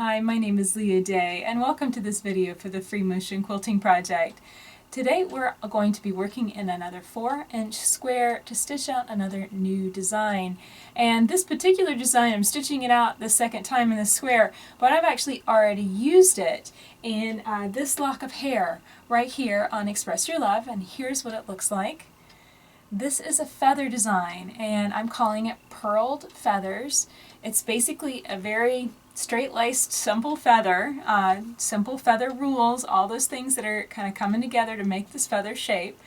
Hi, my name is Leah Day, and welcome to this video for the free Motion Quilting Project. Today we're going to be working in another 4-inch square to stitch out another new design. And this particular design, I'm stitching it out the second time in the square, but I've actually already used it in this lock of hair right here on Express Your Love, and here's what it looks like. This is a feather design, and I'm calling it Purled Feathers. It's basically a very straight-laced simple feather rules, all those things that are kind of coming together to make this feather shape.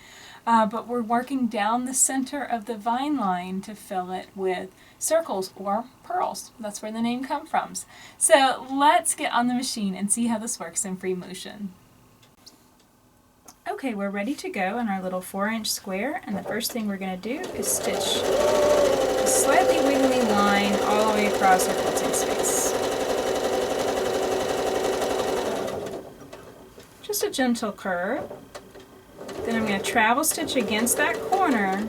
But we're working down the center of the vine line to fill it with circles or pearls. That's where the name comes from. So let's get on the machine and see how this works in free motion. Okay, we're ready to go in our little 4-inch square, and the first thing we're going to do is stitch a slightly wiggly line all the way across our quilting space. Just a gentle curve. Then I'm going to travel stitch against that corner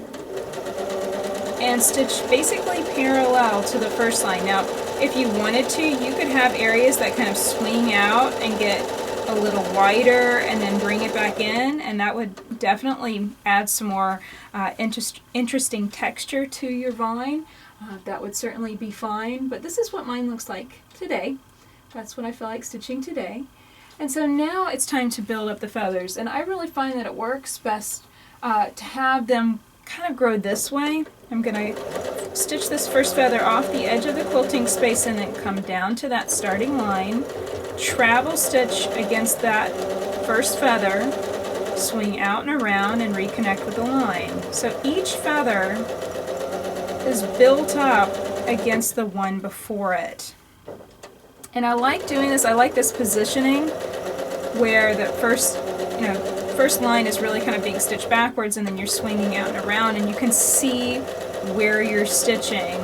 and stitch basically parallel to the first line. Now, if you wanted to, you could have areas that kind of swing out and get a little wider and then bring it back in, and that would definitely add some more interesting texture to your vine. That would certainly be fine, but this is what mine looks like today. That's what I feel like stitching today. And so now it's time to build up the feathers, and I really find that it works best to have them kind of grow this way. I'm going to stitch this first feather off the edge of the quilting space and then come down to that starting line, travel stitch against that first feather, swing out and around and reconnect with the line. So each feather is built up against the one before it. And I like doing this. I like this positioning where the first line is really kind of being stitched backwards, and then you're swinging out and around, and you can see where you're stitching.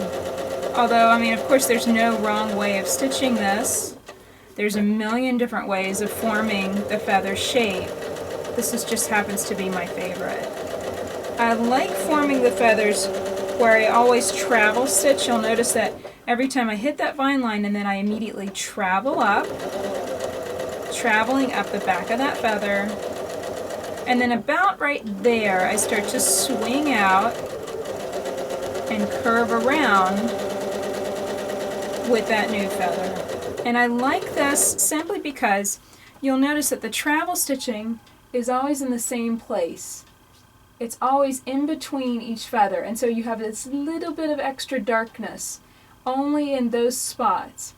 Although, I mean, of course, there's no wrong way of stitching this. There's a million different ways of forming the feather shape. This just happens to be my favorite. I like forming the feathers where I always travel stitch. You'll notice that every time I hit that vine line and then I immediately travel up, traveling up the back of that feather, and then about right there I start to swing out and curve around with that new feather. And I like this simply because you'll notice that the travel stitching is always in the same place. It's always in between each feather, and so you have this little bit of extra darkness only in those spots.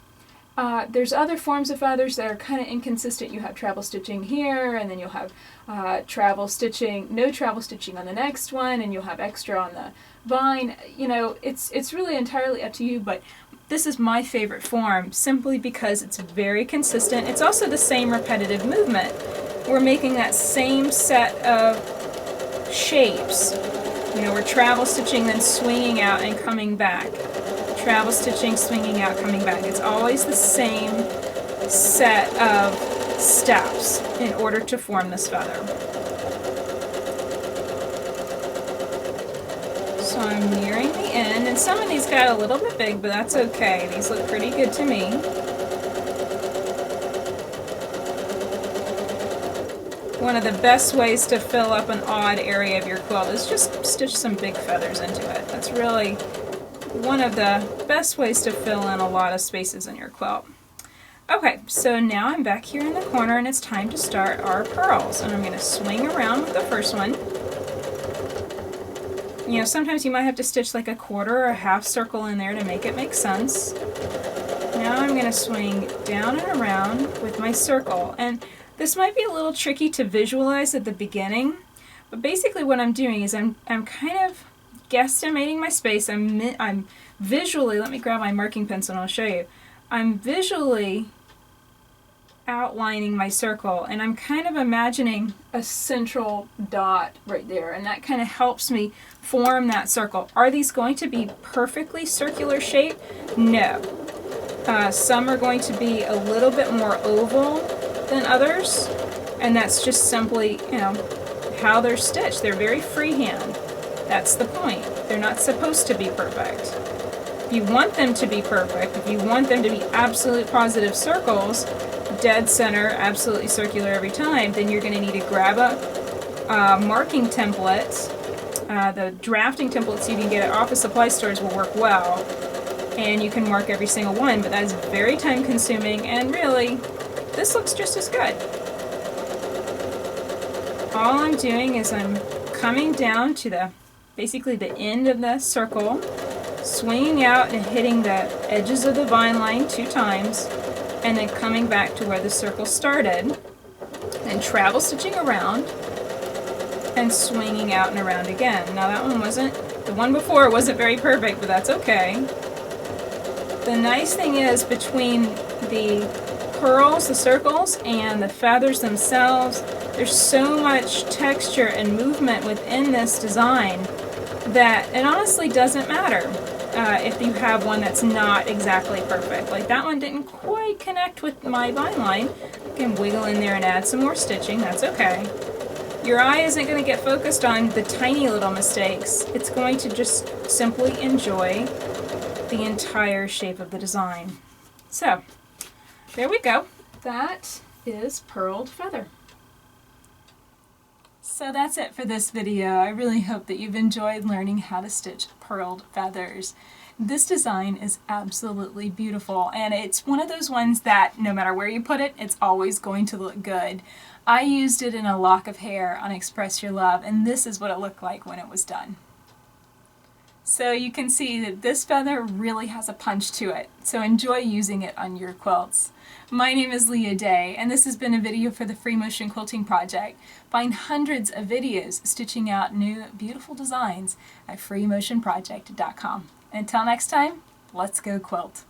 There's other forms of feathers that are kind of inconsistent. You have travel stitching here, and then you'll have no travel stitching on the next one, and you'll have extra on the vine. You know, it's really entirely up to you, but this is my favorite form simply because it's very consistent. It's also the same repetitive movement. We're making that same set of shapes. You know, we're travel stitching, then swinging out and coming back. Travel stitching, swinging out, coming back. It's always the same set of steps in order to form this feather. So I'm nearing the end, and some of these got a little bit big, but that's okay. These look pretty good to me. One of the best ways to fill up an odd area of your quilt is just stitch some big feathers into it. That's really one of the best ways to fill in a lot of spaces in your quilt. Okay, so now I'm back here in the corner, and it's time to start our pearls. And I'm going to swing around with the first one. You know, sometimes you might have to stitch like a quarter or a half circle in there to make it make sense. Now I'm going to swing down and around with my circle. And this might be a little tricky to visualize at the beginning, but basically what I'm doing is I'm kind of guesstimating my space. I'm visually, let me grab my marking pencil and I'll show you. I'm visually outlining my circle, and I'm kind of imagining a central dot right there, and that kind of helps me form that circle. Are these going to be perfectly circular shape? No. Some are going to be a little bit more oval than others, and that's just simply, you know, how they're stitched. They're very freehand. That's the point. They're not supposed to be perfect. If you want them to be perfect, if you want them to be absolute positive circles, dead center, absolutely circular every time, then you're going to need to grab a marking template. The drafting templates you can get at office supply stores will work well, and you can mark every single one, but that is very time consuming, and really, this looks just as good. All I'm doing is I'm coming down to basically the end of the circle, swinging out and hitting the edges of the vine line 2 times, and then coming back to where the circle started, and travel stitching around, and swinging out and around again. Now that one wasn't, the one before wasn't very perfect, but that's okay. The nice thing is, between the purls, the circles, and the feathers themselves, there's so much texture and movement within this design that it honestly doesn't matter if you have one that's not exactly perfect. Like that one didn't quite connect with my vine line. You can wiggle in there and add some more stitching, that's okay. Your eye isn't going to get focused on the tiny little mistakes. It's going to just simply enjoy the entire shape of the design. So, there we go. That is purled feather. So that's it for this video. I really hope that you've enjoyed learning how to stitch purled feathers. This design is absolutely beautiful, and it's one of those ones that no matter where you put it, it's always going to look good. I used it in a lock of hair on Express Your Love, and this is what it looked like when it was done. So you can see that this feather really has a punch to it, so enjoy using it on your quilts. My name is Leah Day, and this has been a video for the Free Motion Quilting Project. Find hundreds of videos stitching out new beautiful designs at freemotionproject.com. Until next time, let's go quilt.